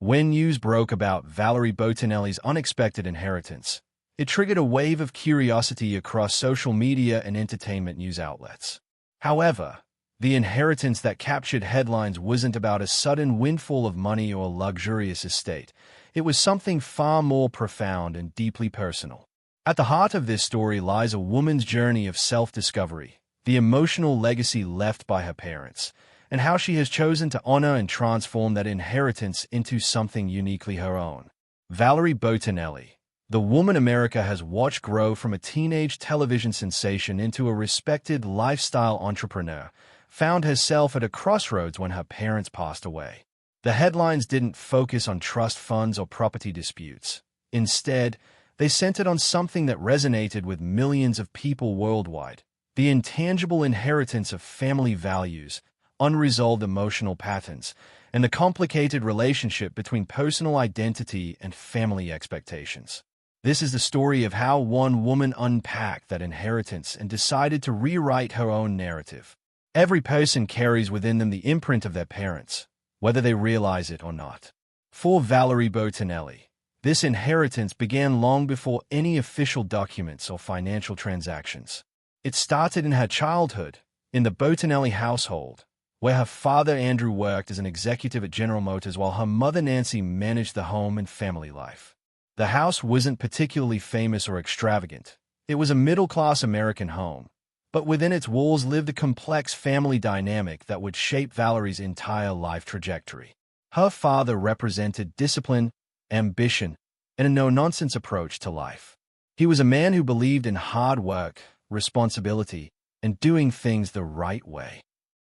When news broke about Valerie Bertinelli's unexpected inheritance, it triggered a wave of curiosity across social media and entertainment news outlets. However, the inheritance that captured headlines wasn't about a sudden windfall of money or a luxurious estate. It was something far more profound and deeply personal. At the heart of this story lies a woman's journey of self-discovery, the emotional legacy left by her parents, and how she has chosen to honor and transform that inheritance into something uniquely her own. Valerie Bertinelli, the woman America has watched grow from a teenage television sensation into a respected lifestyle entrepreneur, found herself at a crossroads when her parents passed away. The headlines didn't focus on trust funds or property disputes. Instead, they centered on something that resonated with millions of people worldwide: the intangible inheritance of family values, unresolved emotional patterns, and the complicated relationship between personal identity and family expectations. This is the story of how one woman unpacked that inheritance and decided to rewrite her own narrative. Every person carries within them the imprint of their parents, whether they realize it or not. For Valerie Bertinelli, this inheritance began long before any official documents or financial transactions. It started in her childhood, in the Bertinelli household, where her father Andrew worked as an executive at General Motors while her mother Nancy managed the home and family life. The house wasn't particularly famous or extravagant. It was a middle-class American home, but within its walls lived a complex family dynamic that would shape Valerie's entire life trajectory. Her father represented discipline, ambition, and a no-nonsense approach to life. He was a man who believed in hard work, responsibility, and doing things the right way.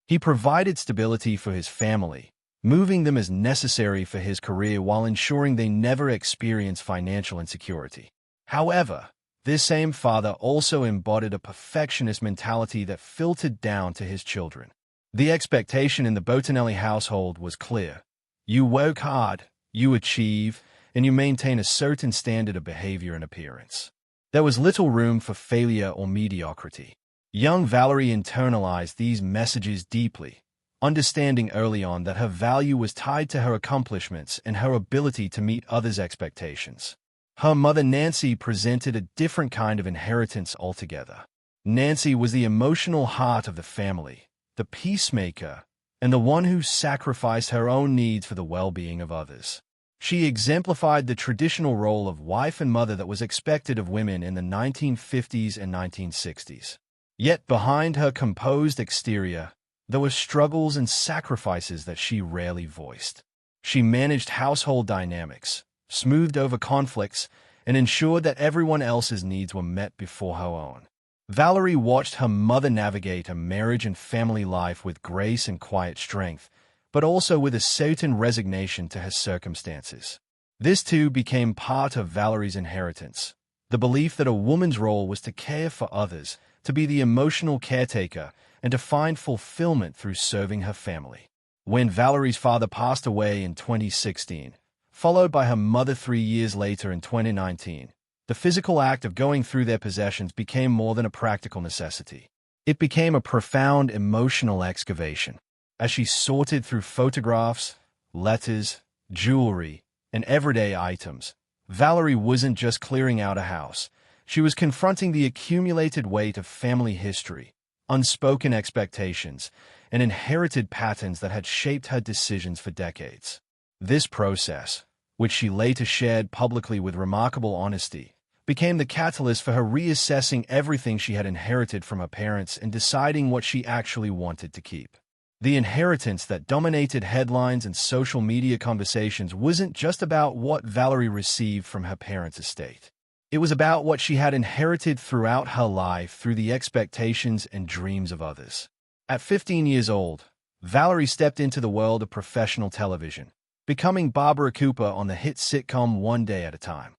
He provided stability for his family, moving them as necessary for his career while ensuring they never experienced financial insecurity. However, this same father also embodied a perfectionist mentality that filtered down to his children. The expectation in the Bertinelli household was clear: you work hard, you achieve, and you maintain a certain standard of behavior and appearance. There was little room for failure or mediocrity. Young Valerie internalized these messages deeply, understanding early on that her value was tied to her accomplishments and her ability to meet others' expectations. Her mother Nancy presented a different kind of inheritance altogether. Nancy was the emotional heart of the family, the peacemaker, and the one who sacrificed her own needs for the well-being of others. She exemplified the traditional role of wife and mother that was expected of women in the 1950s and 1960s. Yet behind her composed exterior, there were struggles and sacrifices that she rarely voiced. She managed household dynamics, smoothed over conflicts, and ensured that everyone else's needs were met before her own. Valerie watched her mother navigate a marriage and family life with grace and quiet strength, but also with a certain resignation to her circumstances. This too became part of Valerie's inheritance: the belief that a woman's role was to care for others, to be the emotional caretaker, and to find fulfillment through serving her family. When Valerie's father passed away in 2016, followed by her mother 3 years later in 2019, the physical act of going through their possessions became more than a practical necessity. It became a profound emotional excavation. As she sorted through photographs, letters, jewelry, and everyday items, Valerie wasn't just clearing out a house. She was confronting the accumulated weight of family history, unspoken expectations, and inherited patterns that had shaped her decisions for decades. This process, which she later shared publicly with remarkable honesty, became the catalyst for her reassessing everything she had inherited from her parents and deciding what she actually wanted to keep. The inheritance that dominated headlines and social media conversations wasn't just about what Valerie received from her parents' estate. It was about what she had inherited throughout her life through the expectations and dreams of others. At 15 years old, Valerie stepped into the world of professional television, becoming Barbara Cooper on the hit sitcom One Day at a Time.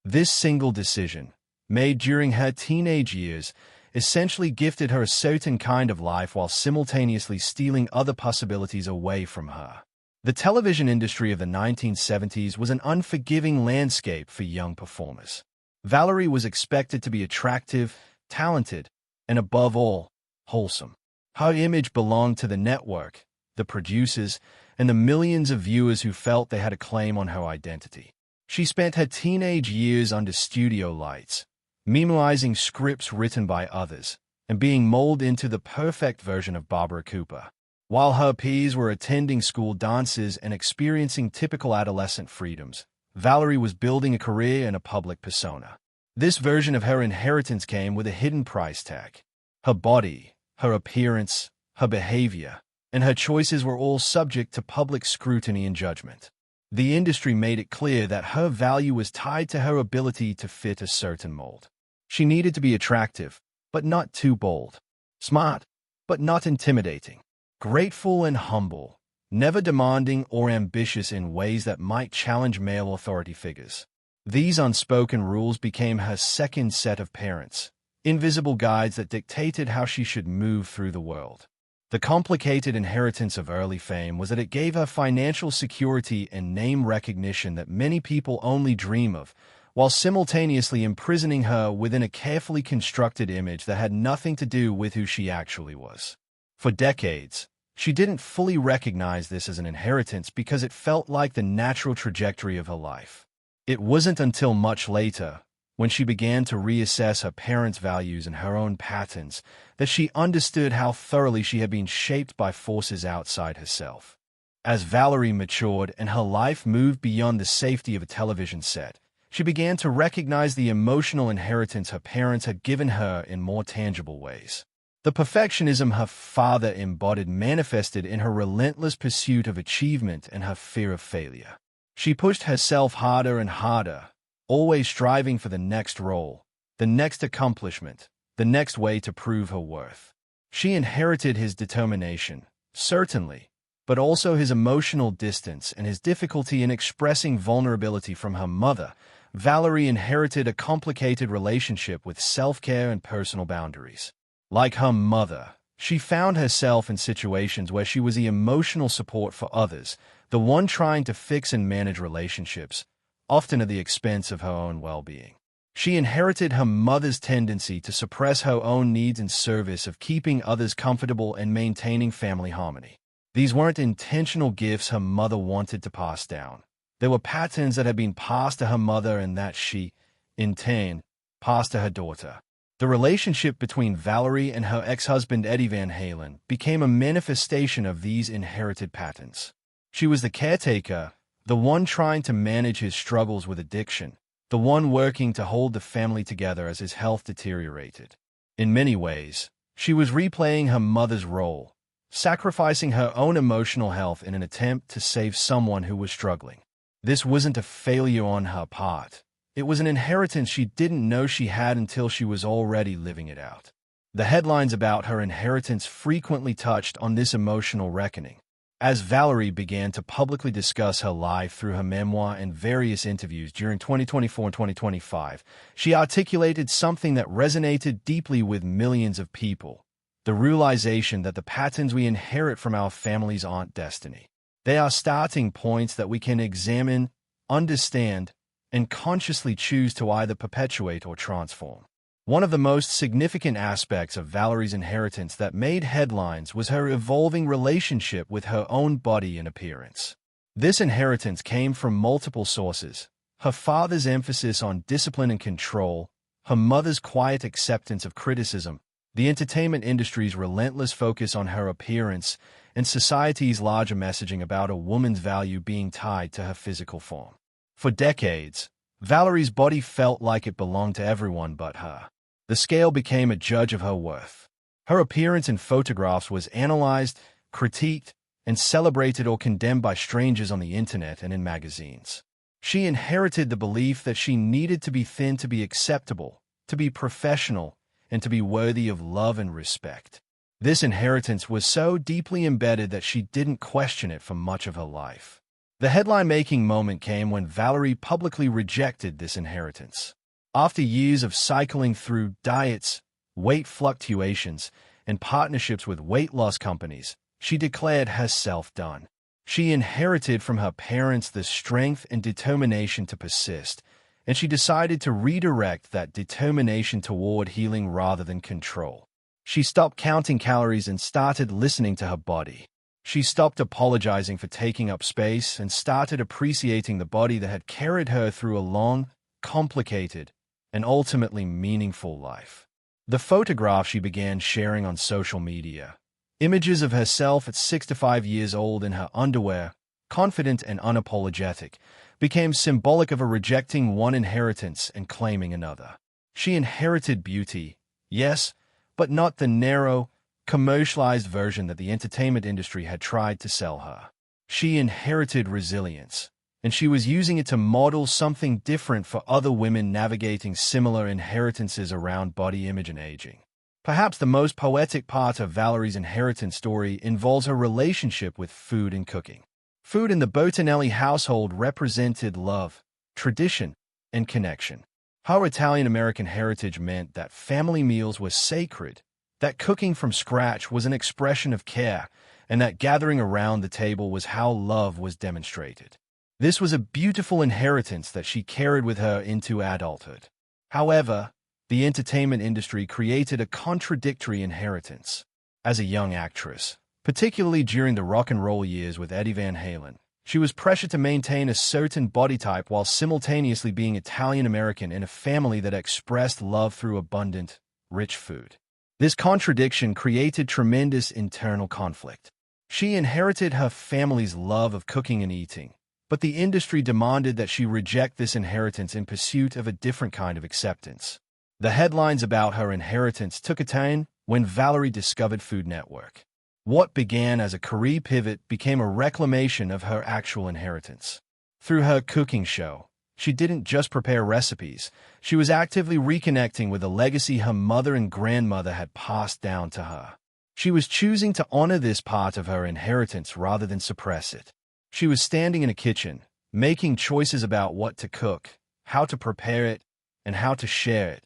This single decision, made during her teenage years, essentially gifted her a certain kind of life while simultaneously stealing other possibilities away from her. The television industry of the 1970s was an unforgiving landscape for young performers. Valerie was expected to be attractive, talented, and above all, wholesome. Her image belonged to the network, the producers, and the millions of viewers who felt they had a claim on her identity. She spent her teenage years under studio lights, memorizing scripts written by others, and being molded into the perfect version of Barbara Cooper. While her peers were attending school dances and experiencing typical adolescent freedoms, Valerie was building a career and a public persona. This version of her inheritance came with a hidden price tag. Her body, her appearance, her behavior, and her choices were all subject to public scrutiny and judgment. The industry made it clear that her value was tied to her ability to fit a certain mold. She needed to be attractive, but not too bold. Smart, but not intimidating. Grateful and humble, never demanding or ambitious in ways that might challenge male authority figures. These unspoken rules became her second set of parents, invisible guides that dictated how she should move through the world. The complicated inheritance of early fame was that it gave her financial security and name recognition that many people only dream of, while simultaneously imprisoning her within a carefully constructed image that had nothing to do with who she actually was. For decades, she didn't fully recognize this as an inheritance because it felt like the natural trajectory of her life. It wasn't until much later, when she began to reassess her parents' values and her own patterns, that she understood how thoroughly she had been shaped by forces outside herself. As Valerie matured and her life moved beyond the safety of a television set, she began to recognize the emotional inheritance her parents had given her in more tangible ways. The perfectionism her father embodied manifested in her relentless pursuit of achievement and her fear of failure. She pushed herself harder and harder, always striving for the next role, the next accomplishment, the next way to prove her worth. She inherited his determination, certainly, but also his emotional distance and his difficulty in expressing vulnerability from her mother. Valerie inherited a complicated relationship with self-care and personal boundaries. Like her mother, she found herself in situations where she was the emotional support for others, the one trying to fix and manage relationships, often at the expense of her own well-being. She inherited her mother's tendency to suppress her own needs in service of keeping others comfortable and maintaining family harmony. These weren't intentional gifts her mother wanted to pass down. They were patterns that had been passed to her mother and that she, in turn, passed to her daughter. The relationship between Valerie and her ex-husband Eddie Van Halen became a manifestation of these inherited patterns. She was the caretaker, the one trying to manage his struggles with addiction, the one working to hold the family together as his health deteriorated. In many ways, she was replaying her mother's role, sacrificing her own emotional health in an attempt to save someone who was struggling. This wasn't a failure on her part. It was an inheritance she didn't know she had until she was already living it out. The headlines about her inheritance frequently touched on this emotional reckoning. As Valerie began to publicly discuss her life through her memoir and various interviews during 2024 and 2025, she articulated something that resonated deeply with millions of people: the realization that the patterns we inherit from our families aren't destiny. They are starting points that we can examine, understand, and consciously choose to either perpetuate or transform. One of the most significant aspects of Valerie's inheritance that made headlines was her evolving relationship with her own body and appearance. This inheritance came from multiple sources: her father's emphasis on discipline and control, her mother's quiet acceptance of criticism, the entertainment industry's relentless focus on her appearance, and society's larger messaging about a woman's value being tied to her physical form. For decades, Valerie's body felt like it belonged to everyone but her. The scale became a judge of her worth. Her appearance in photographs was analyzed, critiqued, and celebrated or condemned by strangers on the internet and in magazines. She inherited the belief that she needed to be thin to be acceptable, to be professional, and to be worthy of love and respect. This inheritance was so deeply embedded that she didn't question it for much of her life. The headline-making moment came when Valerie publicly rejected this inheritance. After years of cycling through diets, weight fluctuations, and partnerships with weight loss companies, she declared herself done. She inherited from her parents the strength and determination to persist, and she decided to redirect that determination toward healing rather than control. She stopped counting calories and started listening to her body. She stopped apologizing for taking up space and started appreciating the body that had carried her through a long, complicated, and ultimately meaningful life. The photograph she began sharing on social media, images of herself at 65 years old in her underwear, confident and unapologetic, became symbolic of her rejecting one inheritance and claiming another. She inherited beauty, yes, but not the narrow, commercialized version that the entertainment industry had tried to sell her. She inherited resilience, and she was using it to model something different for other women navigating similar inheritances around body image and aging. Perhaps the most poetic part of Valerie's inheritance story involves her relationship with food and cooking. Food in the Bertinelli household represented love, tradition, and connection. Her Italian-American heritage meant that family meals were sacred, that cooking from scratch was an expression of care, and that gathering around the table was how love was demonstrated. This was a beautiful inheritance that she carried with her into adulthood. However, the entertainment industry created a contradictory inheritance. As a young actress, particularly during the rock and roll years with Eddie Van Halen, she was pressured to maintain a certain body type while simultaneously being Italian-American in a family that expressed love through abundant, rich food. This contradiction created tremendous internal conflict. She inherited her family's love of cooking and eating, but the industry demanded that she reject this inheritance in pursuit of a different kind of acceptance. The headlines about her inheritance took a turn when Valerie discovered Food Network. What began as a career pivot became a reclamation of her actual inheritance. Through her cooking show, she didn't just prepare recipes, she was actively reconnecting with the legacy her mother and grandmother had passed down to her. She was choosing to honor this part of her inheritance rather than suppress it. She was standing in a kitchen, making choices about what to cook, how to prepare it, and how to share it.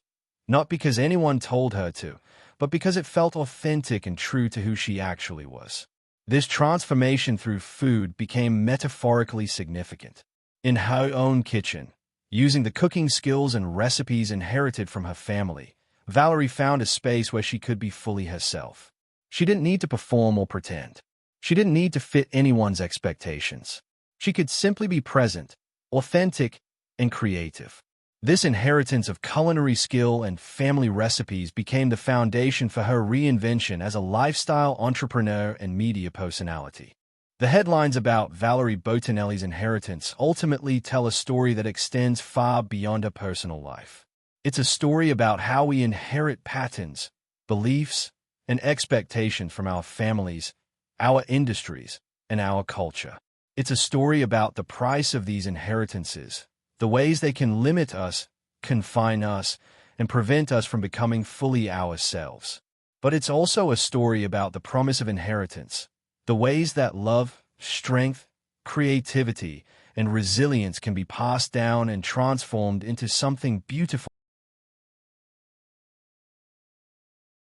Not because anyone told her to, but because it felt authentic and true to who she actually was. This transformation through food became metaphorically significant. In her own kitchen, using the cooking skills and recipes inherited from her family, Valerie found a space where she could be fully herself. She didn't need to perform or pretend. She didn't need to fit anyone's expectations. She could simply be present, authentic, and creative. This inheritance of culinary skill and family recipes became the foundation for her reinvention as a lifestyle entrepreneur and media personality. The headlines about Valerie Bertinelli's inheritance ultimately tell a story that extends far beyond her personal life. It's a story about how we inherit patterns, beliefs, and expectations from our families, our industries, and our culture. It's a story about the price of these inheritances, the ways they can limit us, confine us, and prevent us from becoming fully ourselves. But it's also a story about the promise of inheritance, the ways that love, strength, creativity, and resilience can be passed down and transformed into something beautiful.